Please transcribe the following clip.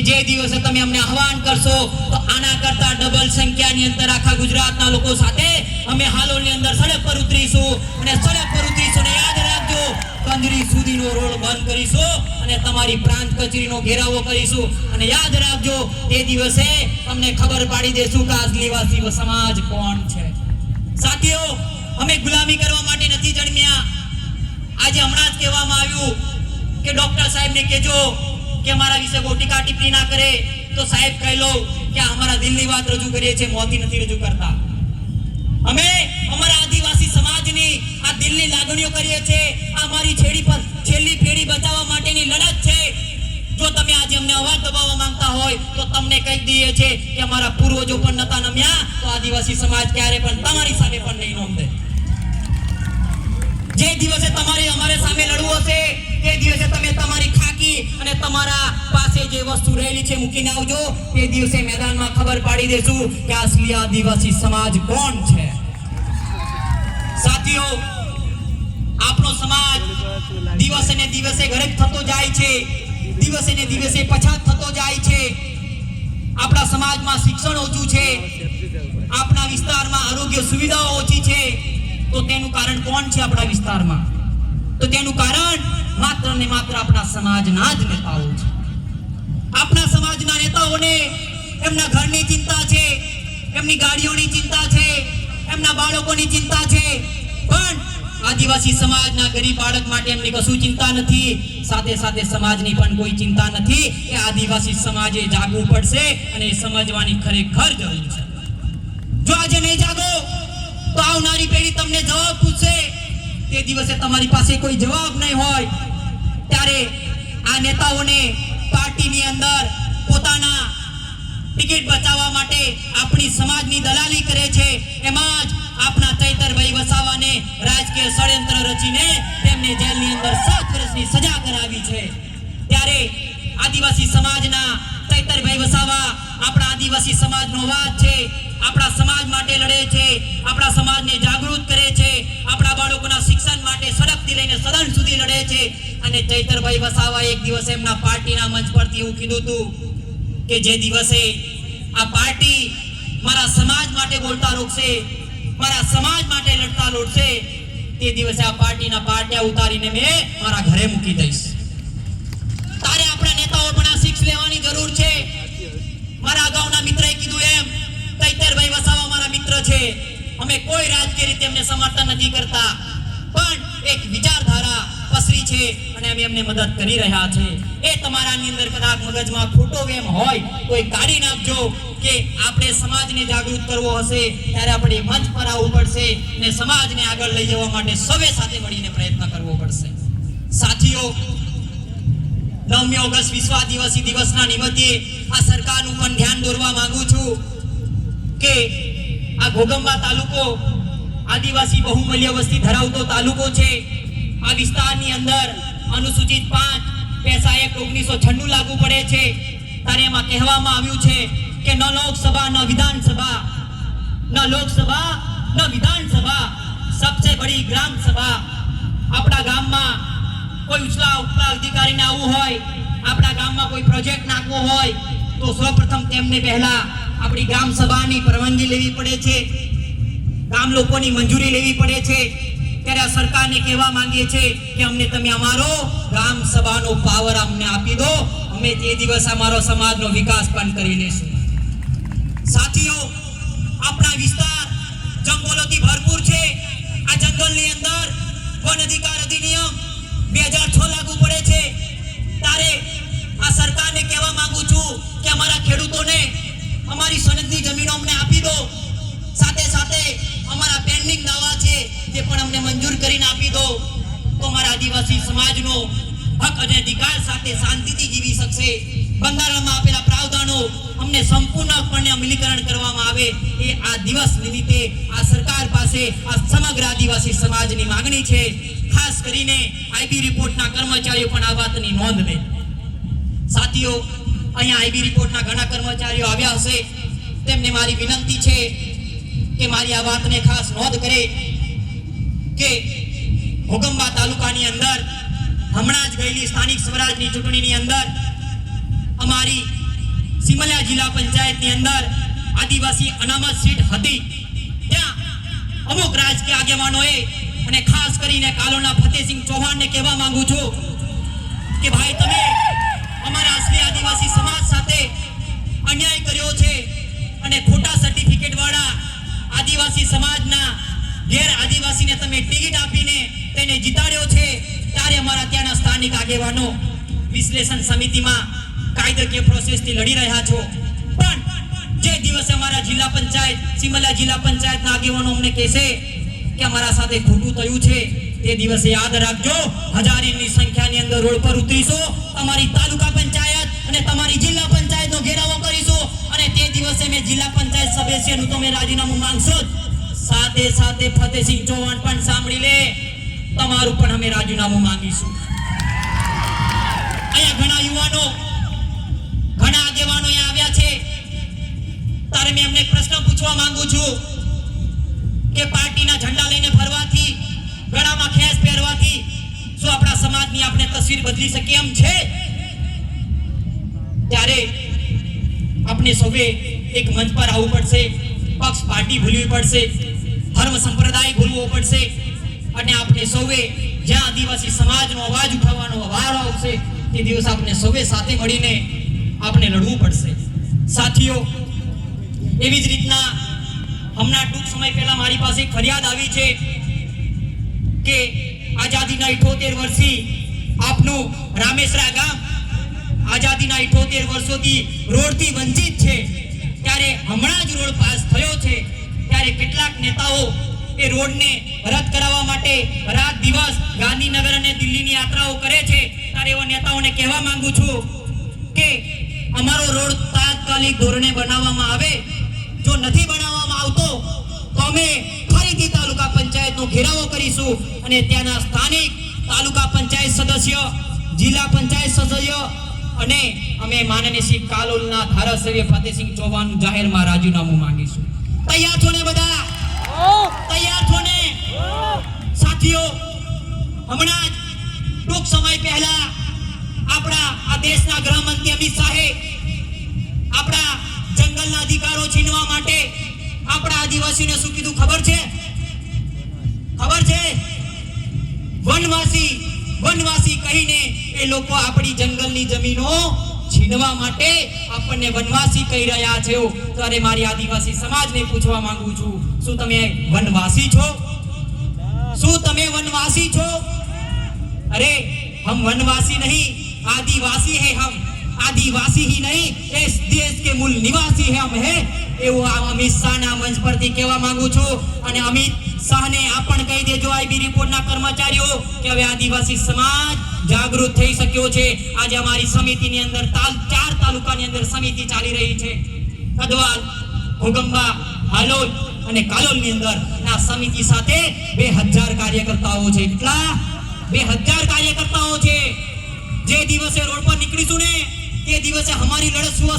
જે દિવસે તમે અમને આહવાન કરશો તો આના કરતા ડબલ સંખ્યાની અંદર આખા ગુજરાતના લોકો સાથે અમે હાલોલની અંદર સડક પર ઉતરીશું અને સડક પર ઉતરીશું અને યાદ રાખજો કંજરી સુધીનો રોડ બંધ કરીશું અને તમારી પ્રાંત કચેરીનો ઘેરાવો કરીશું અને યાદ રાખજો તે દિવસે તમને ખબર પાડી દેશું કે આદિવાસી સમાજ કોણ છે। સાથીઓ, અમે ગુલામી કરવા માટે નથી જન્મ્યા। આજે હમણાં જ કહેવામાં આવ્યું કે ડોક્ટર સાહેબને કહેજો કે हमारा विषय को टीका टिप्पणी ना करे तो साहेब कह लो कि हमारा दिल की बात रजू करिए छे, मोती नहीं रजू करता। हमें हमारा आदिवासी समाज ની આ દિલની લાગણીઓ કરીએ છે। આ મારી છેલ્લી પેઢી બચાવવા માટેની લડત છે। જો તમે આજે અમને અવાજ દબાવવા માંગતા હોય તો તમને કહી દઈએ છે કે અમારા પૂર્વજો પણ નતા નમ્યા તો આદિવાસી સમાજ ક્યારે પણ તમારી સામે પણ નહીં નોંધે। જે દિવસે તમારે અમારે સામે લડવું હશે તે દિવસે તમે તમારી ખાકી અને તમારા પાસે જે વસ્તુ રહેલી છે મૂકીને આવજો। તે દિવસે મેદાનમાં ખબર પાડી દેશું કે અસલી આદિવાસી સમાજ કોણ છે। સાથીઓ, આપણો સમાજ દિવસે ને દિવસે ગરીબ થતો જાય છે, દિવસે ને દિવસે પછાત થતો જાય છે। આપણા સમાજમાં શિક્ષણ ઓછું છે, આપણા વિસ્તારમાં આરોગ્ય સુવિધાઓ ઓછી છે। तो तेनु कारण कौन छे अपना विस्तार में? तो तेनु कारण मात्र ने मात्र अपना समाजना ज नेताओ छे। अपना समाजना नेताओने एमना घरनी चिंता छे, एमनी गाड़ीओनी चिंता छे, एमना बाळकोनी चिंता छे, पण आदिवासी समाजना गरीब बाळक माटे एमनी कशुं चिंता नथी। साथे साथे समाजनी पण कोई चिंता नथी के आदिवासी समाजे जागવું પડશે અને સમજવાની ખરેખર જરૂર છે। જો આજે નહીં જાગો तो આવનારી પેઢી તમને જવાબ પૂછશે। તે દિવસે તમારી પાસે કોઈ જવાબ નહીં હોય ત્યારે આ નેતાઓને પાર્ટીની અંદર પોતાના ટિકિટ બચાવવા માટે આપણી સમાજની દલાલી કરે છે। એમાં જ આપણા ચૈતરભાઈ વસાવાને રાજકીય ષડયંત્ર રચીને તેમને જેલની અંદર 7 વર્ષની સજા કરાવી છે। ત્યારે આદિવાસી સમાજના ચૈતરભાઈ વસાવા આપણા આદિવાસી સમાજનો અવાજ છે, આપણા સમાજ માટે લડે છે, આપણા સમાજને જાગૃત કરે છે, આપણા બાળકોના શિક્ષણ માટે સડકથી લઈને સદન સુધી લડે છે। અને ચૈતરભાઈ વસાવા એક દિવસ એમના પાર્ટીના મંચ પરથી એવું કીધું હતું કે જે દિવસે આ પાર્ટી મારા સમાજ માટે બોલતા રોકશે, મારા સમાજ માટે લડતા લડશે, તે દિવસે આ પાર્ટીના પાટિયા ઉતારીને મેં મારા ઘરે મૂકી દઈશ। તારે આપણા નેતાઓ પણ આ શિક્ષ લેવાની જરૂર છે। મારા અગાઉના મિત્રએ કીધું એમ ચૈતરભાઈ વસાવા મારા મિત્ર છે, અમે કોઈ રાજકીય રીતે એમને સમર્થન નથી કરતા, પણ એક વિચારધારા પસરી છે અને અમે એમને મદદ કરી રહ્યા છે। એ તમારાની અંદર કદાચ મગજમાં ખોટો વેમ હોય તો એ કાઢી નાખજો કે આપણે સમાજને જાગૃત કરવો હશે ત્યારે આપણે મંચ પર આવવું પડશે અને સમાજને આગળ લઈ જવા માટે સૌએ સાથે મળીને પ્રયત્ન કરવો પડશે। સાથીઓ, 9મી ઓગસ્ટ વિશ્વ આદિવાસી દિવસના નિમિત્તે આ સરકારનું પણ ધ્યાન દોરવા માંગુ છું કે આ ઘોગંબા તાલુકો આદિવાસી બહુમૂલ્ય વસ્તી ધરાવતો તાલુકો છે। આ વિસ્તારની અંદર અનુસૂચિત 5 પૈસા 1996 લાગુ પડે છે। ત્યારે એમાં કહેવામાં આવ્યું છે કે ન લોકસભા ન વિધાનસભા, ન લોકસભા ન વિધાનસભા, सबसे बड़ी ग्राम सभा। આપણા ગામમાં કોઈ ઉચલા ઉપલા અધિકારીને આવવું હોય, આપણા ગામમાં કોઈ પ્રોજેક્ટ નાખવો હોય તો સૌપ્રથમ તેમને પહેલા આપણી ગામ સભાની પરવાનગી લેવી પડે છે, ગામ લોકોની મંજૂરી લેવી પડે છે। ત્યારે સરકારને કહેવા માંગીએ છે કે અમને તમે અમારો ગામ સભાનો પાવર અમને આપી દો, અમે તે દિવસ અમારો સમાજનો વિકાસ પણ કરી લેશું। સાથીઓ, આપણા વિસ્તાર જંગલોથી ભરપૂર છે। આ જંગલની અંદર વન અધિકાર અધિનિયમ 2006 લાગુ પડે છે। ત્યારે આ સરકારને કહેવા માંગુ છું કે અમારા ખેડૂતોને અમારી સનદની જમીનો અમને આપી દો, સાથે સાથે અમારા પેન્ડિંગ દાવા છે તે પણ અમને મંજૂર કરીને આપી દો તો અમારા આદિવાસી સમાજનો હક અને અધિકાર સાથે શાંતિથી જીવી શકશે। બંધારણમાં આપેલા પ્રાવધાનો અમને સંપૂર્ણપણે અમલીકરણ કરવામાં આવે એ આ દિવસ નિમિત્તે આ સરકાર પાસે આ સમગ્ર આદિવાસી સમાજની માંગણી છે। ખાસ કરીને આઈબી રિપોર્ટના કર્મચારીઓ પણ આ વાતની નોંધ લે। સાથીઓ, અહીંયા આઈબી રિપોર્ટના ઘણા કર્મચારીઓ આવ્યા હશે, તેમને મારી વિનંતી છે કે મારી આ વાતને ખાસ નોંધ કરે કે ઘોગંબા તાલુકાની અંદર હમણાં જ ગયેલી સ્થાનિક સ્વરાજની ચૂંટણીની અંદર અમારી સિમલિયા જિલ્લા પંચાયતની અંદર આદિવાસી અનામત સીટ હતી, ત્યાં અમુક રાજકીય આગેવાનોએ અને ખાસ કરીને કાલોલના ફતેહસિંહ ચૌહાણને કહેવા માંગુ છું કે ભાઈ તમે અમારા અસલી આદિવાસી સમાજ સાથે અન્યાય કર્યો છે અને ખોટા સર્ટિફિકેટ વાળા આદિવાસી સમાજના ગેર આદિવાસીને તમે ટિકિટ આપીને તેને જીતાડ્યો છે. ત્યારે અમારા ત્યાંના સ્થાનિક આગેવાનો વિશ્લેષણ સમિતિમાં કાયદાકીય પ્રોસેસથી લડી રહ્યા છો, પણ જે દિવસે અમારા જિલ્લા પંચાયત સિમલિયા જિલ્લા પંચાયતના આગેવાનો અમને કહેશે કે અમારા સાથે ખોટું થયું છે, તે દિવસે યાદ રાખજો, હજારોની સંખ્યાની અંદર રોડ પર ઉતરીશું, તમારી તાલુકા પંચાયત અને તમારી જિલ્લા પંચાયતનો ઘેરાવો કરીશું અને તે દિવસે મેં જિલ્લા પંચાયત સદસ્યનું તમે રાજીનામું માંગશો. સાથે સાથે ફતેહસિંહ ચૌહાણ પણ સાંભળી લે, તમારું પણ અમે રાજીનામું માંગીશું. અહીંયા ઘણા યુવાનો ઘણા આગેવાનો અહીંયા આવ્યા છે, તારે મેં એમને પ્રશ્ન પૂછવા માંગુ છું કે પાર્ટીના ઝંડા લઈને ફરવાથી, ગળામાં ખેસ પહેરવાથી શું આપણા સમાજની આપણે તસવીર બદલી શકીએ એમ છે? ત્યારે આપણે સૌએ એક મંચ પર આવવું પડશે, પક્ષ પાર્ટી ભૂલવી પડશે, ધર્મ સંપ્રદાય ભૂલવો પડશે અને આપણે સૌએ જ્યાં આદિવાસી સમાજનો અવાજ ઉઠાવવાનો વારો આવશે તે દિવસ આપણે સૌએ સાથે મળીને આપણે લડવું પડશે. સાથીઓ, એવી જ રીતના હમણાં ટૂંક સમય પહેલા મારી પાસે એક ફરિયાદ આવી છે કે આઝાદીના 78 વર્ષથી આપનું રામેશ્વરા ગામ આઝાદીના 78 વર્ષોથી રોડથી વંચિત છે, ત્યારે હમણાં જ રોડ પાસ થયો છે, ત્યારે કેટલાક નેતાઓ એ રોડને રદ કરાવવા માટે રાત દિવસ ગાંધીનગર અને દિલ્હીની યાત્રાઓ કરે છે. ત્યારે એવા નેતાઓને કહેવા માંગુ છું કે અમારો રોડ તાત્કાલિક ધોરણે બનાવવામાં આવે, જો નથી બનાવવામાં આવતો તો અમે ફરીથી તાલુકા પંચાયતનો ઘેરાવો કરીશું અને ત્યાંના સ્થાનિક તાલુકા પંચાયત સદસ્ય, જિલ્લા પંચાયત સદસ્ય અને અમે માનનીય શ્રી કાલોલના ધારાસભ્ય ફતેહસિંહ ચૌહાણનું જાહેરમાં રાજીનામું માંગીશું. તૈયાર છો ને બધા? તૈયાર છો ને? સાથીઓ, હમણાં જ ટૂંક સમય પહેલા આપણા આ દેશના ગૃહમંત્રી અમિત શાહે આપણા જંગલના અધિકારો છીનવા માટે આપણા આદિવાસીઓને શું કીધું ખબર છે? ખબર છે? વનવાસી કહીને એ લોકો આપણી જંગલની જમીનો છીનવા માટે આપણને વનવાસી કહી રહ્યા છે. ત્યારે મારી આદિવાસી સમાજને પૂછવા માંગુ છું, શું તમે વનવાસી છો? શું તમે વનવાસી છો? अरे हम वनवासी नहीं, आदिवासी है हम. आदिवासी ही नहीं, इस देश के मूल निवासी है हम है. એવું અમિત શાહના મંચ પરથી કહેવા માંગુ છું અને અમિત શાહને આ પણ કહી દેજો, આઈબી રિપોર્ટના કર્મચારીઓ, કે હવે આદિવાસી સમાજ જાગૃત થઈ શક્યો છે. આજે અમારી સમિતિની અંદર 4 તાલુકાની અંદર સમિતિ ચાલી રહી છે, કદવાલ, ઘોગંબા, હાલોલ અને કાલોલની અંદર. આ સમિતિ સાથે 2000 કાર્યકર્તાઓ છે. કેટલા? 2000 કાર્યકર્તાઓ છે. જે દિવસે રોડ પર નીકળીશું ને તે દિવસે અમારી લડત શું